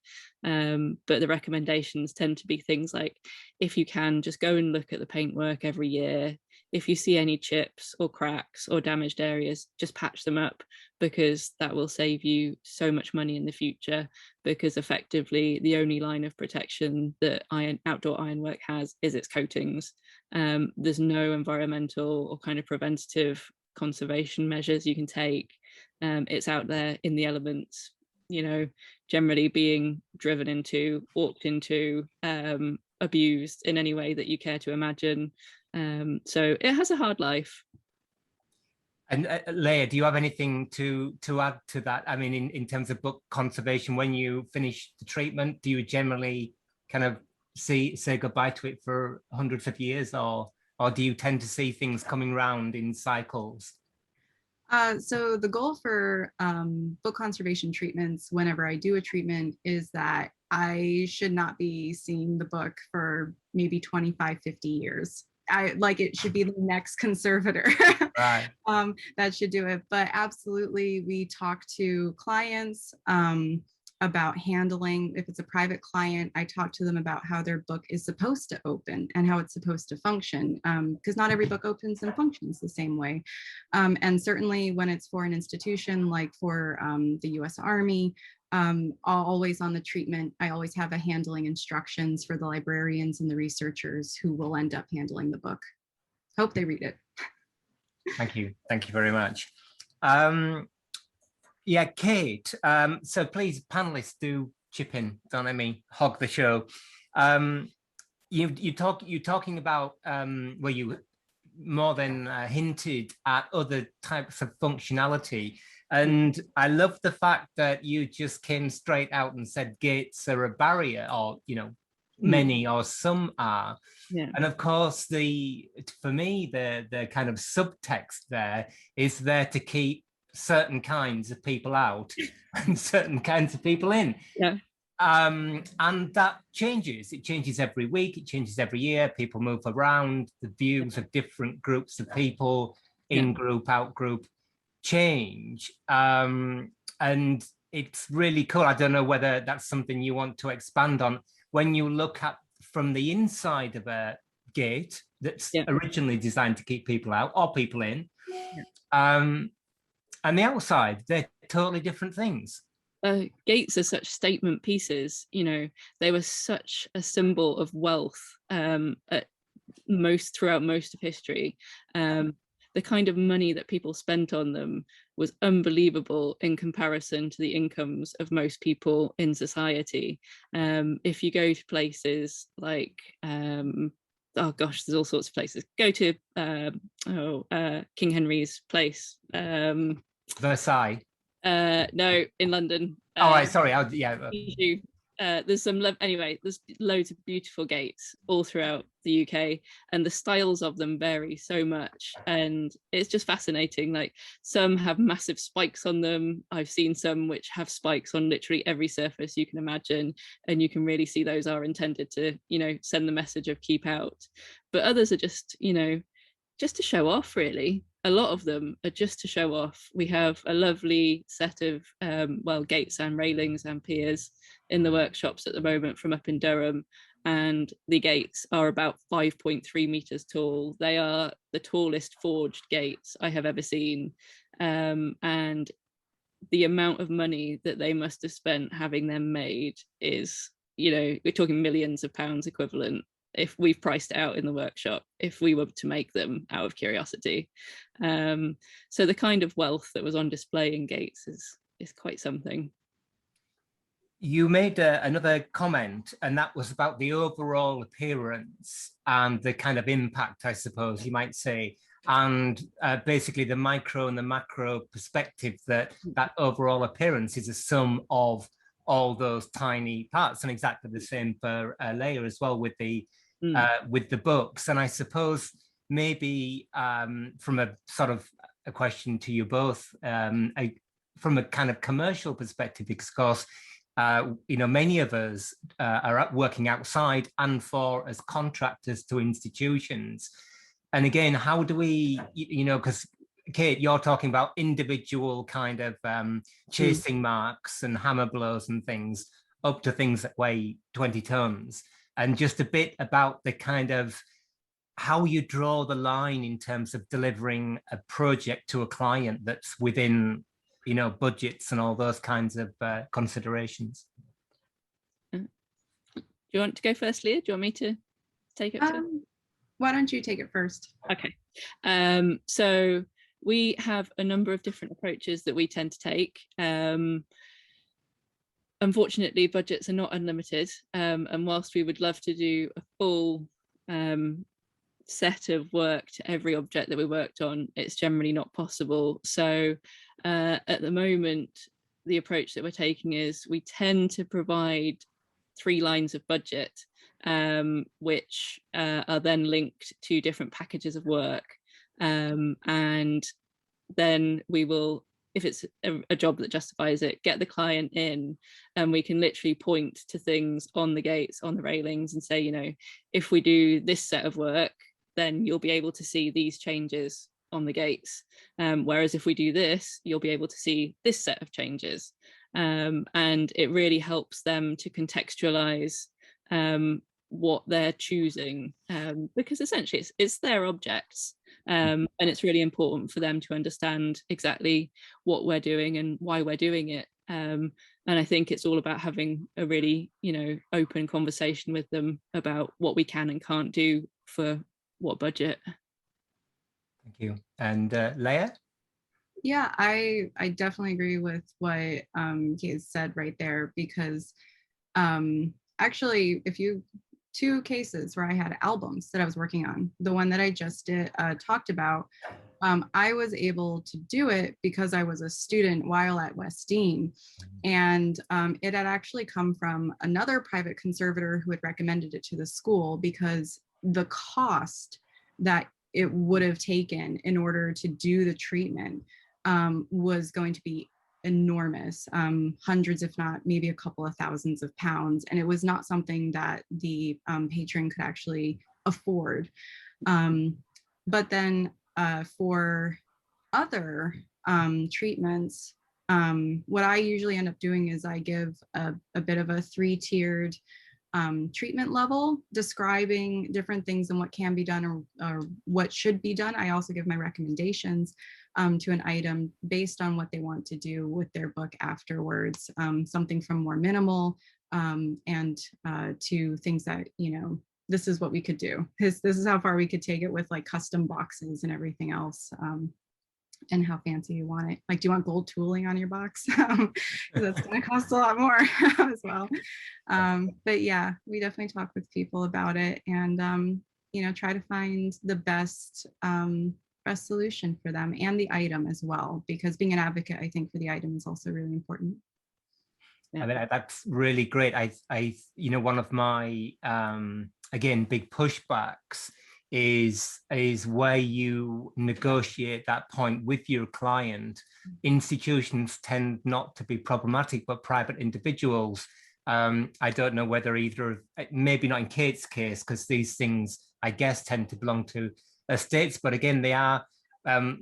But the recommendations tend to be things like, if you can, just go and look at the paintwork every year. If you see any chips or cracks or damaged areas, just patch them up, because that will save you so much money in the future, because effectively the only line of protection that outdoor ironwork has is its coatings. There's no environmental or kind of preventative conservation measures you can take. It's out there in the elements, you know, generally being driven into, walked into, abused in any way that you care to imagine. So it has a hard life. And Leah, do you have anything to add to that? I mean, in terms of book conservation, when you finish the treatment, do you generally kind of say goodbye to it for 150 years, or do you tend to see things coming round in cycles? So the goal for book conservation treatments, whenever I do a treatment, is that I should not be seeing the book for maybe 25, 50 years. It should be the next conservator. Right. That should do it. But absolutely, we talk to clients about handling. If it's a private client, I talk to them about how their book is supposed to open and how it's supposed to function, because not every book opens and functions the same way. And certainly when it's for an institution, like for the US Army, always on the treatment, I always have a handling instructions for the librarians and the researchers who will end up handling the book. Hope they read it. Thank you very much. Yeah, Kate, so please, panelists, do chip in, don't let me hog the show. You're talking about where you more than hinted at other types of functionality. And I love the fact that you just came straight out and said gates are a barrier, or, you know, many or some are. Yeah. And of course, for me, the kind of subtext there is there to keep certain kinds of people out and certain kinds of people in. Yeah. And that changes. It changes every week. It changes every year. People move around. The views of different groups of people, in group, out group, change. And it's really cool. I don't know whether that's something you want to expand on. When you look at from the inside of a gate that's originally designed to keep people out or people in, and the outside, they're totally different things. Gates are such statement pieces, you know, they were such a symbol of wealth throughout most of history. The kind of money that people spent on them was unbelievable in comparison to the incomes of most people in society. If you go to places like, oh gosh, there's all sorts of places. Go to King Henry's place. Versailles. No, in London. Oh, right, sorry. There's there's loads of beautiful gates all throughout the UK, and the styles of them vary so much, and it's just fascinating. Like, some have massive spikes on them. I've seen some which have spikes on literally every surface you can imagine, and you can really see those are intended to, you know, send the message of keep out. But others are just, you know, just to show off, really. A lot of them are just to show off. We have a lovely set of gates and railings and piers in the workshops at the moment from up in Durham, and the gates are about 5.3 meters tall. They are the tallest forged gates I have ever seen. and the amount of money that they must have spent having them made is, you know, we're talking millions of pounds equivalent if we've priced it out in the workshop, if we were to make them out of curiosity. So the kind of wealth that was on display in Gates is quite something. You made another comment, and that was about the overall appearance and the kind of impact, I suppose you might say, and basically the micro and the macro perspective that overall appearance is a sum of all those tiny parts, and exactly the same for Leah as well with the books. And I suppose maybe from a sort of a question to you both, from a kind of commercial perspective, because of course, you know, many of us are working outside and for as contractors to institutions. And again, how do we, you know, because Kate, you're talking about individual kind of chasing marks and hammer blows and things up to things that weigh 20 tons. And just a bit about the kind of how you draw the line in terms of delivering a project to a client that's within, you know, budgets and all those kinds of considerations. Do you want to go first, Leah? Do you want me to take it first? Why don't you take it first? Okay. So we have a number of different approaches that we tend to take. Unfortunately, budgets are not unlimited. And whilst we would love to do a full set of work to every object that we worked on, it's generally not possible. So at the moment, the approach that we're taking is we tend to provide 3 lines of budget, which are then linked to different packages of work. And then we will, if it's a job that justifies it, get the client in, and we can literally point to things on the gates, on the railings, and say, you know, if we do this set of work, then you'll be able to see these changes on the gates. Whereas if we do this, you'll be able to see this set of changes. And it really helps them to contextualize what they're choosing, because essentially it's their objects. And it's really important for them to understand exactly what we're doing and why we're doing it. And I think it's all about having a really, you know, open conversation with them about what we can and can't do for what budget. Thank you. And Leah? Yeah, I definitely agree with what he said right there, because actually, if you 2 cases where I had albums that I was working on, the one that I just talked about, I was able to do it because I was a student while at Westdean, and it had actually come from another private conservator who had recommended it to the school, because the cost that it would have taken in order to do the treatment was going to be enormous, hundreds, if not maybe a couple of thousands of pounds. And it was not something that the patron could actually afford. But then for other treatments, what I usually end up doing is I give a bit of a 3-tiered treatment level, describing different things and what can be done or what should be done. I also give my recommendations to an item based on what they want to do with their book afterwards, something from more minimal and to things that, you know, this is what we could do. This is how far we could take it with like custom boxes and everything else. And how fancy you want it. Like, do you want gold tooling on your box? Because that's going to cost a lot more as well. But yeah, we definitely talk with people about it, and you know, try to find the best solution for them and the item as well. Because being an advocate, I think, for the item is also really important. Yeah. I mean, that's really great. I you know, one of my again big pushbacks is where you negotiate that point with your client. Institutions tend not to be problematic, but private individuals, I don't know whether either, maybe not in Kate's case, because these things, I guess, tend to belong to estates, but again, they are,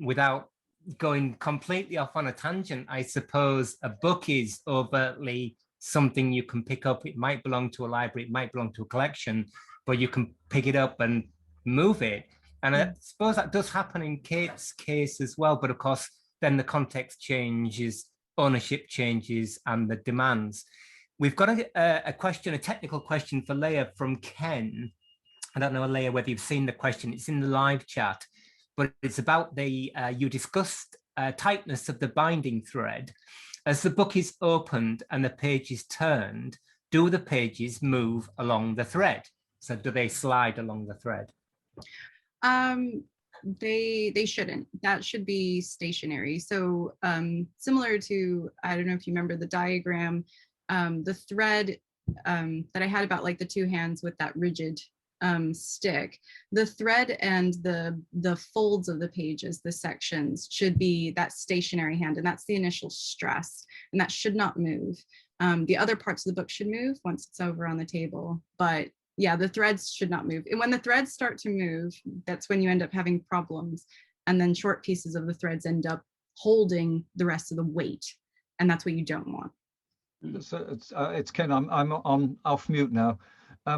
without going completely off on a tangent, I suppose a book is overtly something you can pick up. It might belong to a library, it might belong to a collection, but you can pick it up and move it. And I suppose that does happen in Kate's case as well. But of course, then the context changes, ownership changes, and the demands. We've got a question, a technical question for Leah from Ken. I don't know, Leah, whether you've seen the question. It's in the live chat, but it's about the, you discussed tightness of the binding thread. As the book is opened and the page is turned, do the pages move along the thread? So do they slide along the thread? They shouldn't. That should be stationary. So similar to, I don't know if you remember the diagram, the thread that I had about like the two hands with that rigid stick, the thread and the folds of the pages, the sections, should be that stationary hand, and that's the initial stress, and that should not move. The other parts of the book should move once it's over on the table, but yeah, the threads should not move. And when the threads start to move, that's when you end up having problems, and then short pieces of the threads end up holding the rest of the weight, and that's what you don't want. So it's Ken. I'm off mute now.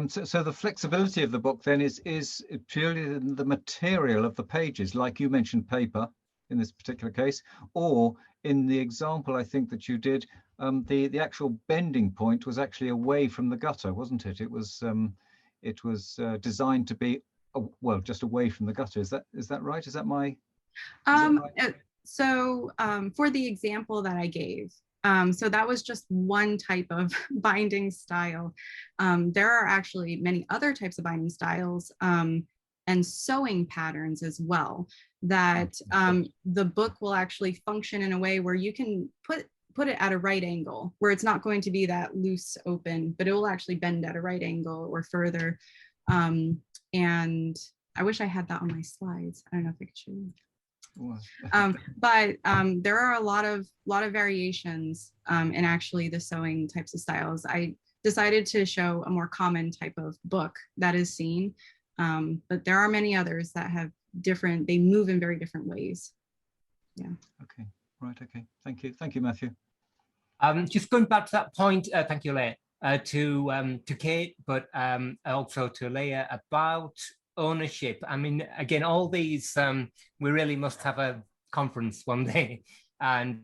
So the flexibility of the book then is purely the material of the pages, like you mentioned, paper in this particular case, or in the example I think that you did, the actual bending point was actually away from the gutter, wasn't it? It was designed to be well, just away from the gutter. Is that right? Is that my? Right? So for the example that I gave. So that was just one type of binding style. There are actually many other types of binding styles and sewing patterns as well, that the book will actually function in a way where you can put it at a right angle, where it's not going to be that loose open, but it will actually bend at a right angle or further. And I wish I had that on my slides. I don't know if I could show you. But there are a lot of variations in actually the sewing types of styles. I decided to show a more common type of book that is seen, but there are many others that have different, they move in very different ways. Yeah. Okay, right, okay. Thank you, Matthew. Just going back to that point, thank you, Leah, to Kate, but also to Leah about ownership. I mean, again, all these, we really must have a conference one day and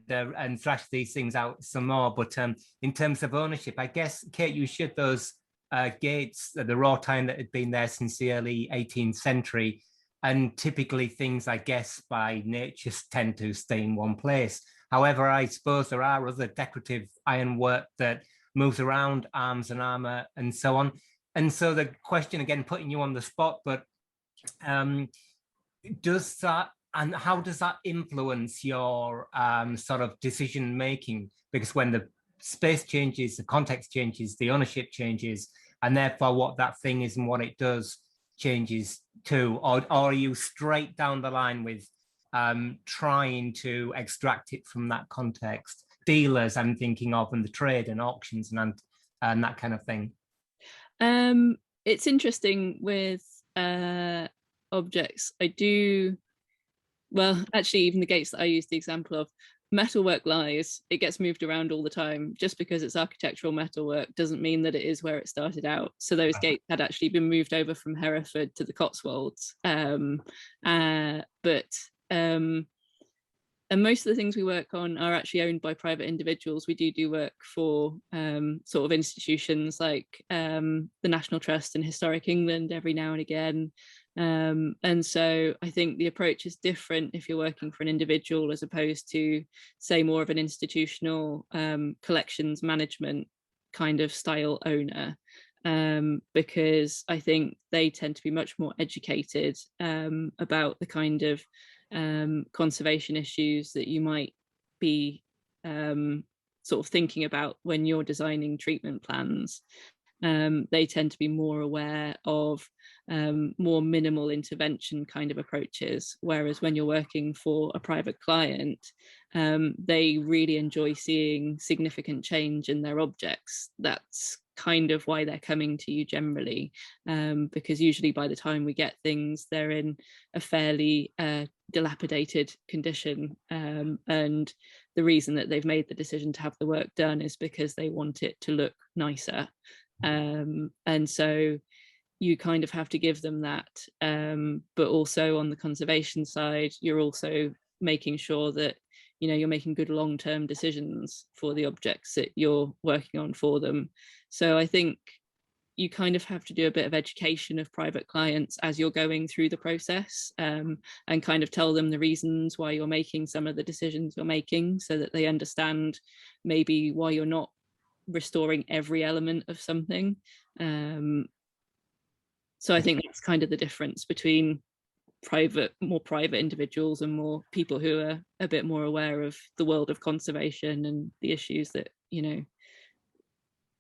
thrash these things out some more. But in terms of ownership, I guess, Kate, you showed those gates, the wrought iron that had been there since the early 18th century. And typically things, I guess, by nature tend to stay in one place. However, I suppose there are other decorative ironwork that moves around, arms and armor and so on. And so the question, again, putting you on the spot, but does that, and how does that influence your sort of decision making? Because when the space changes, the context changes, the ownership changes, and therefore what that thing is and what it does changes too, or are you straight down the line with trying to extract it from that context? Dealers, I'm thinking of, and the trade and auctions and that kind of thing. It's interesting with objects. I do, well, actually, even the gates that I used the example of, metalwork lies, it gets moved around all the time. Just because it's architectural metalwork doesn't mean that it is where it started out. So those gates had actually been moved over from Hereford to the Cotswolds. And most of the things we work on are actually owned by private individuals. We do work for sort of institutions like the National Trust and Historic England every now and again. And so I think the approach is different if you're working for an individual as opposed to, say, more of an institutional collections management kind of style owner. Because I think they tend to be much more educated about the kind of conservation issues that you might be sort of thinking about when you're designing treatment plans. They tend to be more aware of more minimal intervention kind of approaches, whereas when you're working for a private client, they really enjoy seeing significant change in their objects. That's kind of why they're coming to you generally, because usually by the time we get things, they're in a fairly dilapidated condition, and the reason that they've made the decision to have the work done is because they want it to look nicer. And so you kind of have to give them that, but also on the conservation side, you're also making sure that you're making good long-term decisions for the objects that you're working on for them. So I think you kind of have to do a bit of education of private clients as you're going through the process, and kind of tell them the reasons why you're making some of the decisions you're making, so that they understand maybe why you're not restoring every element of something. So I think that's kind of the difference between more private individuals and more people who are a bit more aware of the world of conservation and the issues that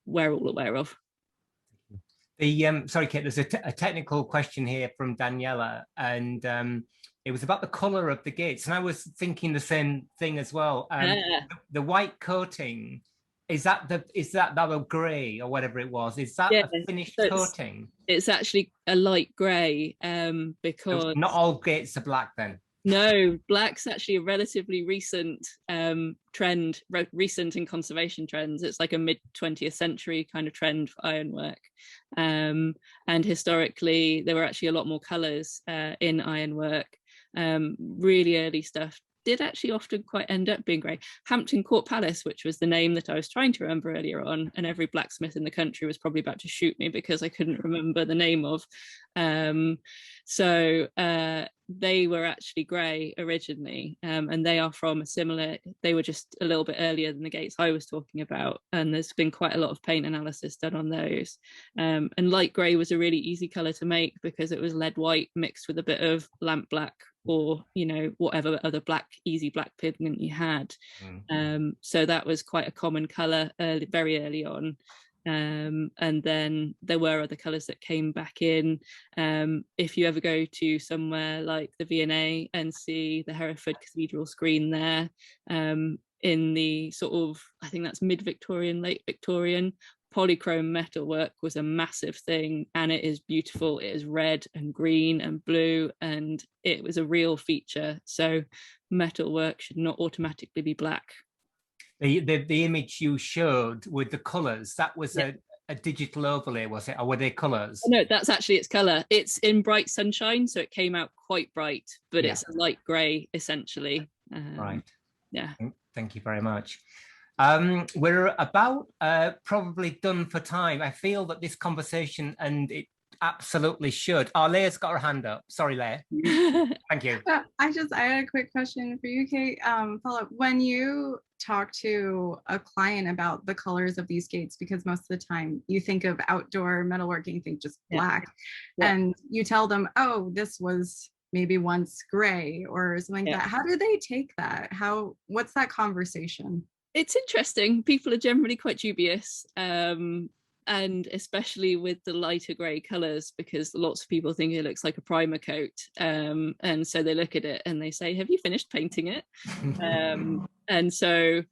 we're all aware of. Sorry, Kate, there's a technical question here from Daniela, and it was about the color of the gates, and I was thinking the same thing as well. The white coating, is that gray or whatever it was? Is that a finished coating? It's actually a light gray, because so not all gates are black then. No, black's actually a relatively recent trend, recent in conservation trends. It's like a mid-20th century kind of trend for ironwork. And historically, there were actually a lot more colours in ironwork. Really early stuff did actually often quite end up being grey. Hampton Court Palace, which was the name that I was trying to remember earlier on, and every blacksmith in the country was probably about to shoot me because I couldn't remember the name of. They were actually grey originally, and they are from a similar, they were just a little bit earlier than the gates I was talking about, and there's been quite a lot of paint analysis done on those. And light grey was a really easy colour to make because it was lead white mixed with a bit of lamp black, or whatever other easy black pigment you had. So that was quite a common colour very early on. And then there were other colours that came back in. If you ever go to somewhere like the V&A and see the Hereford Cathedral screen there, in the sort of, I think that's mid-Victorian, late Victorian, polychrome metalwork was a massive thing, and it is beautiful. It is red and green and blue, and it was a real feature. So metalwork should not automatically be black. The image you showed with the colours, that was a digital overlay, was it? Or were they colours? No, that's actually its colour. It's in bright sunshine, so it came out quite bright, but it's a light grey, essentially. Right. Yeah. Thank you very much. We're about probably done for time. I feel that this conversation, and it absolutely should. Oh, Leah's got her hand up. Sorry, Leah. Thank you. I had a quick question for you, Kate. Follow-up. When you talk to a client about the colors of these gates, because most of the time you think of outdoor metalworking, you think just black, and you tell them, oh, this was maybe once gray or something like that. How do they take that? What's that conversation? It's interesting. People are generally quite dubious, and especially with the lighter grey colours, because lots of people think it looks like a primer coat, and so they look at it and they say, have you finished painting it? And so,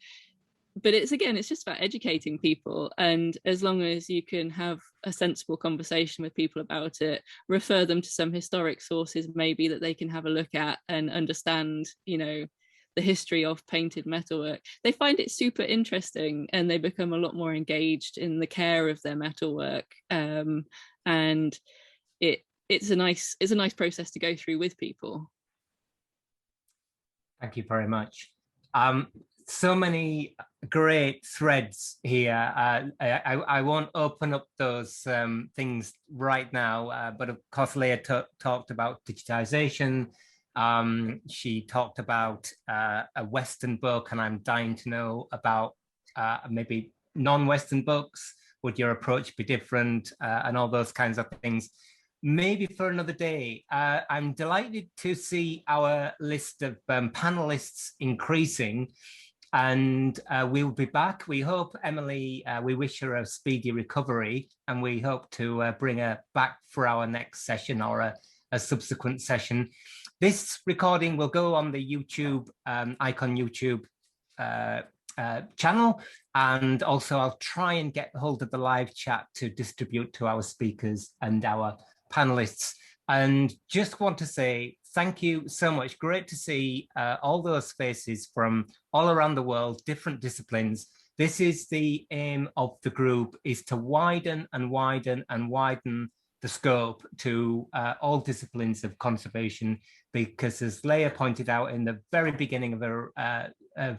but it's just about educating people, and as long as you can have a sensible conversation with people about it, refer them to some historic sources maybe that they can have a look at and understand, the history of painted metalwork, they find it super interesting, and they become a lot more engaged in the care of their metalwork. And it's a nice process to go through with people. Thank you very much. So many great threads here. I won't open up those things right now, but of course Leah talked about digitization. She talked about a Western book, and I'm dying to know about maybe non-Western books. Would your approach be different? And all those kinds of things. Maybe for another day. I'm delighted to see our list of panelists increasing, and we'll be back. We hope, Emily, we wish her a speedy recovery, and we hope to bring her back for our next session or a subsequent session. This recording will go on the YouTube, Icon YouTube channel, and also I'll try and get hold of the live chat to distribute to our speakers and our panelists. And just want to say thank you so much. Great to see all those faces from all around the world, different disciplines. This is the aim of the group, is to widen and widen and widen the scope to all disciplines of conservation, because as Leah pointed out in the very beginning of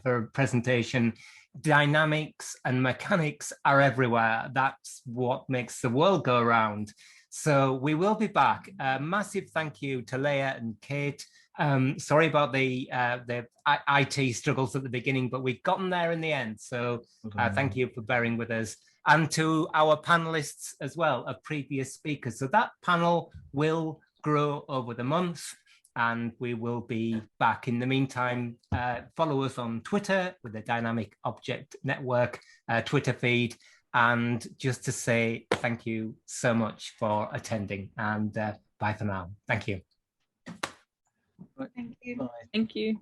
her presentation, dynamics and mechanics are everywhere. That's what makes the world go around. So we will be back. Massive thank you to Leah and Kate. Sorry about the IT struggles at the beginning, but we've gotten there in the end. So thank you for bearing with us. And to our panelists as well, of previous speakers. So that panel will grow over the months, and we will be back. In the meantime, follow us on Twitter with the Dynamic Object Network Twitter feed. And just to say thank you so much for attending, and bye for now. Thank you. Thank you. Bye. Thank you.